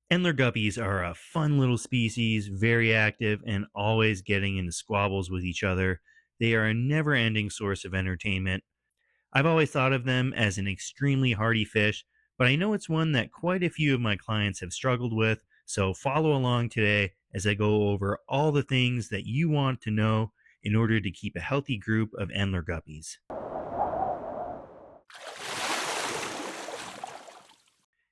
Endler guppies are a fun little species, very active, and always getting into squabbles with each other. They are a never ending source of entertainment. I've always thought of them as an extremely hardy fish, but I know it's one that quite a few of my clients have struggled with. So follow along today as I go over all the things that you want to know in order to keep a healthy group of Endler guppies.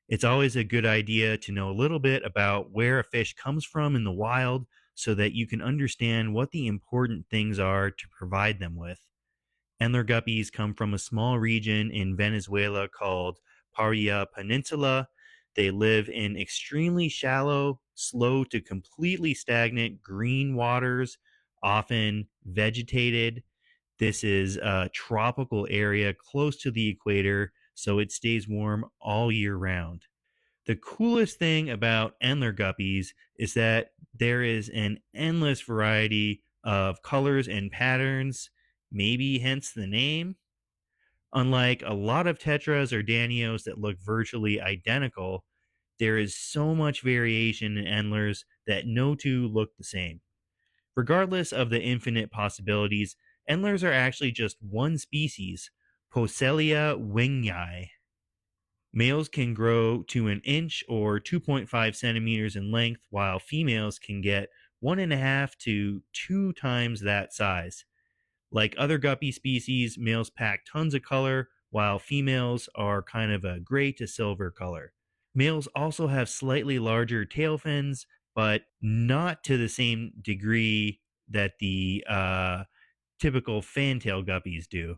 It's always a good idea to know a little bit about where a fish comes from in the wild so that you can understand what the important things are to provide them with. Endler guppies come from a small region in Venezuela called Paria Peninsula. They live in extremely shallow, slow to completely stagnant green waters, often vegetated. This is a tropical area close to the equator, so it stays warm all year round. The coolest thing about Endler guppies is that there is an endless variety of colors and patterns, maybe hence the name. Unlike a lot of tetras or danios that look virtually identical, there is so much variation in endlers that no two look the same. Regardless of the infinite possibilities, endlers are actually just one species, Poecilia wingei. Males can grow to an inch or 2.5 centimeters in length, while females can get 1.5 to 2 times that size. Like other guppy species, males pack tons of color, while females are kind of a gray to silver color. Males also have slightly larger tail fins, but not to the same degree that the typical fantail guppies do.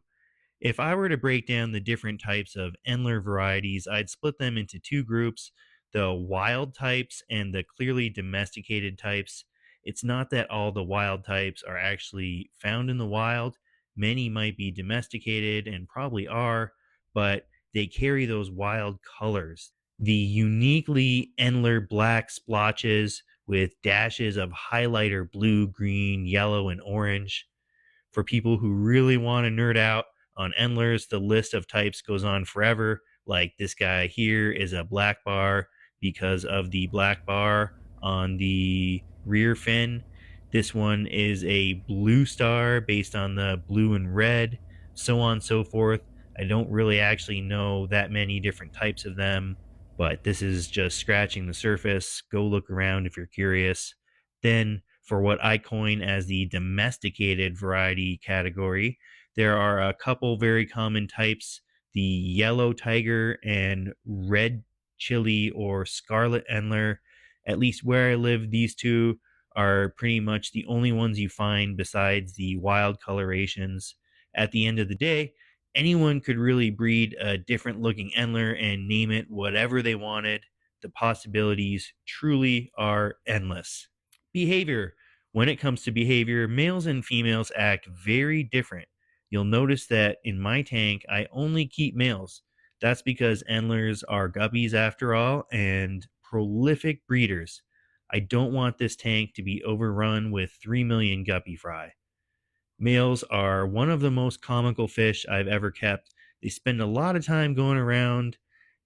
If I were to break down the different types of Endler varieties, I'd split them into two groups: the wild types and the clearly domesticated types. It's not that all the wild types are actually found in the wild. Many might be domesticated and probably are, but they carry those wild colors. The uniquely Endler black splotches with dashes of highlighter blue, green, yellow, and orange. For people who really want to nerd out on endlers, the list of types goes on forever. Like this guy here is a black bar because of the black bar on the rear fin. This one is a blue star based on the blue and red, so on and so forth. I don't really actually know that many different types of them, but this is just scratching the surface. Go look around if you're curious. Then, for what I coin as the domesticated variety category, there are a couple very common types: the yellow tiger and red chili or scarlet endler. At least where I live, these two are pretty much the only ones you find besides the wild colorations. At the end of the day, anyone could really breed a different looking endler and name it whatever they wanted. The possibilities truly are endless. Behavior. When it comes to behavior, males and females act very different. You'll notice that in my tank, I only keep males. That's because endlers are guppies after all and prolific breeders. I don't want this tank to be overrun with 3 million guppy fry. Males are one of the most comical fish I've ever kept. They spend a lot of time going around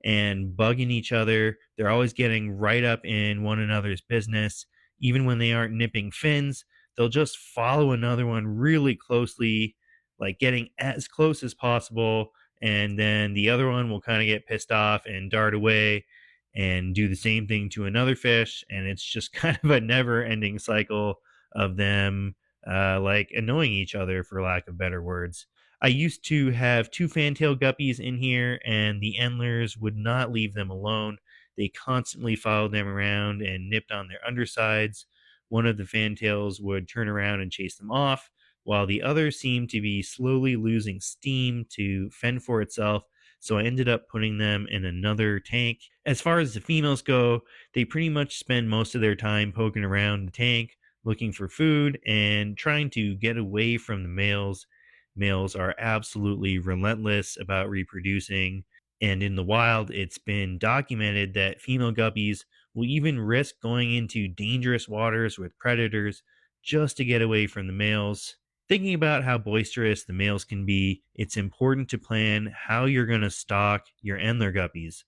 and bugging each other. They're always getting right up in one another's business. Even when they aren't nipping fins, they'll just follow another one really closely, like getting as close as possible. And then the other one will kind of get pissed off and dart away and do the same thing to another fish. And it's just kind of a never ending cycle of them like annoying each other, for lack of better words. I used to have two fantail guppies in here, and the endlers would not leave them alone. They constantly followed them around and nipped on their undersides. One of the fantails would turn around and chase them off, while the other seemed to be slowly losing steam to fend for itself. So I ended up putting them in another tank. As far as the females go, they pretty much spend most of their time poking around the tank, looking for food and trying to get away from the males. Males are absolutely relentless about reproducing. And in the wild, it's been documented that female guppies will even risk going into dangerous waters with predators just to get away from the males. Thinking about how boisterous the males can be, it's important to plan how you're going to stock your Endler guppies.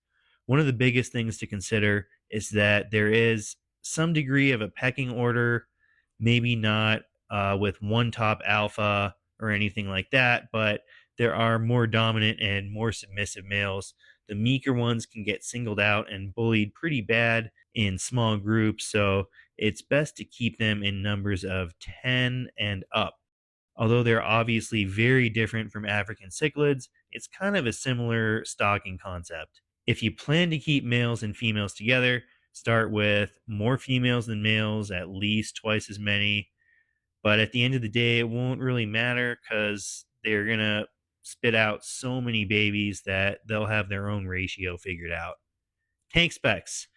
One of the biggest things to consider is that there is some degree of a pecking order, maybe not with one top alpha or anything like that, but there are more dominant and more submissive males. The meeker ones can get singled out and bullied pretty bad in small groups, so it's best to keep them in numbers of 10 and up. Although they're obviously very different from African cichlids, it's kind of a similar stocking concept. If you plan to keep males and females together, start with more females than males, at least twice as many. But at the end of the day, it won't really matter because they're going to spit out so many babies that they'll have their own ratio figured out. Tank specs.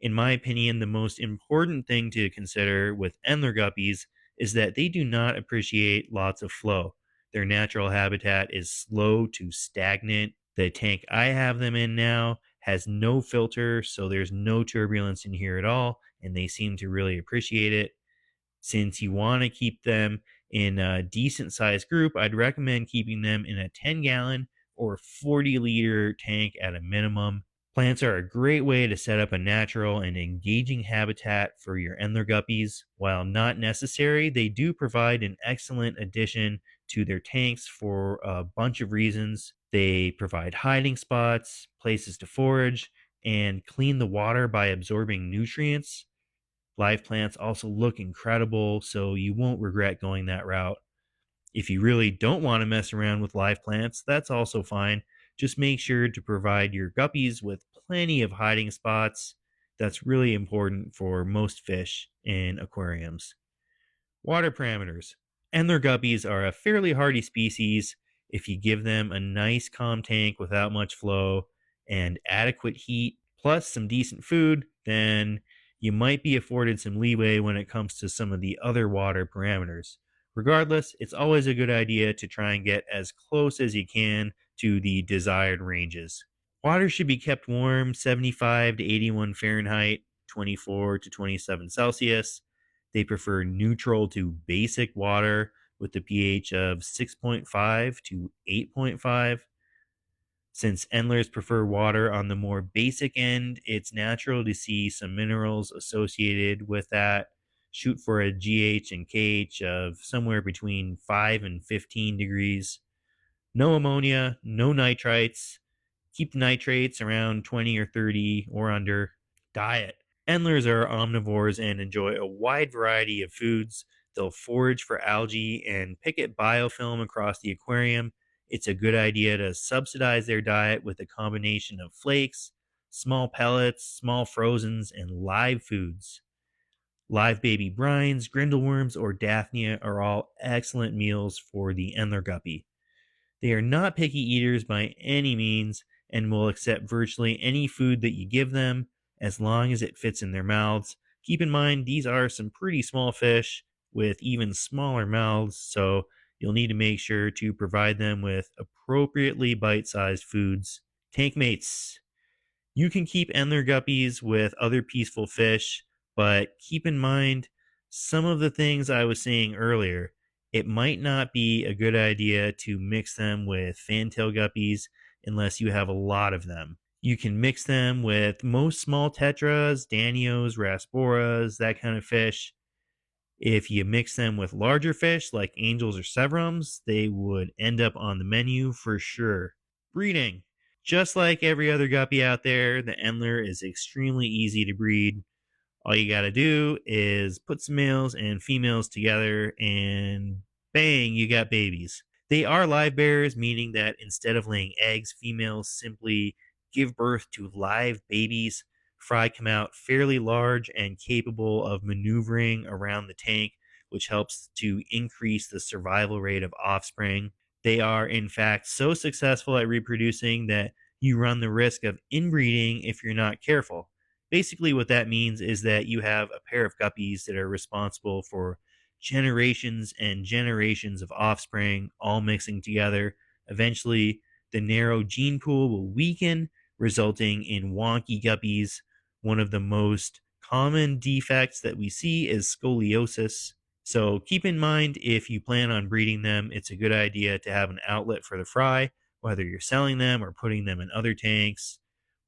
In my opinion, the most important thing to consider with Endler guppies is that they do not appreciate lots of flow. Their natural habitat is slow to stagnant. The tank I have them in now has no filter, so there's no turbulence in here at all, and they seem to really appreciate it. Since you want to keep them in a decent sized group, I'd recommend keeping them in a 10-gallon or 40-liter tank at a minimum. Plants are a great way to set up a natural and engaging habitat for your Endler guppies. While not necessary, they do provide an excellent addition to their tanks for a bunch of reasons. They provide hiding spots, places to forage, and clean the water by absorbing nutrients. Live plants also look incredible, so you won't regret going that route. If you really don't want to mess around with live plants, that's also fine. Just make sure to provide your guppies with plenty of hiding spots. That's really important for most fish in aquariums. Water parameters. Endler guppies are a fairly hardy species. If you give them a nice calm tank without much flow and adequate heat, plus some decent food, then you might be afforded some leeway when it comes to some of the other water parameters. Regardless, it's always a good idea to try and get as close as you can to the desired ranges. Water should be kept warm 75 to 81 Fahrenheit, 24 to 27 Celsius. They prefer neutral to basic water with the pH of 6.5 to 8.5. Since endlers prefer water on the more basic end, it's natural to see some minerals associated with that. Shoot for a GH and KH of somewhere between 5 and 15 degrees. No ammonia, no nitrites. Keep nitrates around 20 or 30 or under. Diet. Endlers are omnivores and enjoy a wide variety of foods. They'll forage for algae and pick at biofilm across the aquarium. It's a good idea to subsidize their diet with a combination of flakes, small pellets, small frozens, and live foods. Live baby brines, grindleworms, or daphnia are all excellent meals for the Endler guppy. They are not picky eaters by any means and will accept virtually any food that you give them as long as it fits in their mouths. Keep in mind, these are some pretty small fish with even smaller mouths, so you'll need to make sure to provide them with appropriately bite sized foods. Tank mates. You can keep Endler guppies with other peaceful fish, but keep in mind some of the things I was saying earlier. It might not be a good idea to mix them with fantail guppies unless you have a lot of them. You can mix them with most small tetras, danios, rasboras, that kind of fish. If you mix them with larger fish like angels or severums, they would end up on the menu for sure. Breeding. Just like every other guppy out there, the Endler is extremely easy to breed. All you got to do is put some males and females together, and bang, you got babies. They are live bearers, meaning that instead of laying eggs, females simply give birth to live babies. Fry come out fairly large and capable of maneuvering around the tank, which helps to increase the survival rate of offspring. They are, in fact, so successful at reproducing that you run the risk of inbreeding if you're not careful. Basically, what that means is that you have a pair of guppies that are responsible for generations and generations of offspring all mixing together. Eventually, the narrow gene pool will weaken, resulting in wonky guppies. One of the most common defects that we see is scoliosis. So keep in mind, if you plan on breeding them, it's a good idea to have an outlet for the fry, whether you're selling them or putting them in other tanks,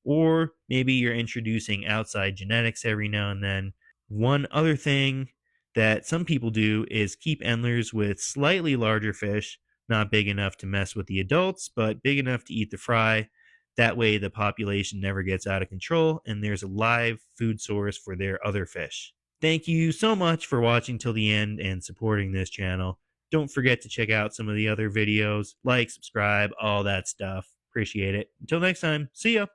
or maybe you're introducing outside genetics every now and then. One other thing that some people do is keep endlers with slightly larger fish, not big enough to mess with the adults, but big enough to eat the fry. That way, the population never gets out of control and there's a live food source for their other fish. Thank you so much for watching till the end and supporting this channel. Don't forget to check out some of the other videos, like, subscribe, all that stuff. Appreciate it. Until next time, see ya.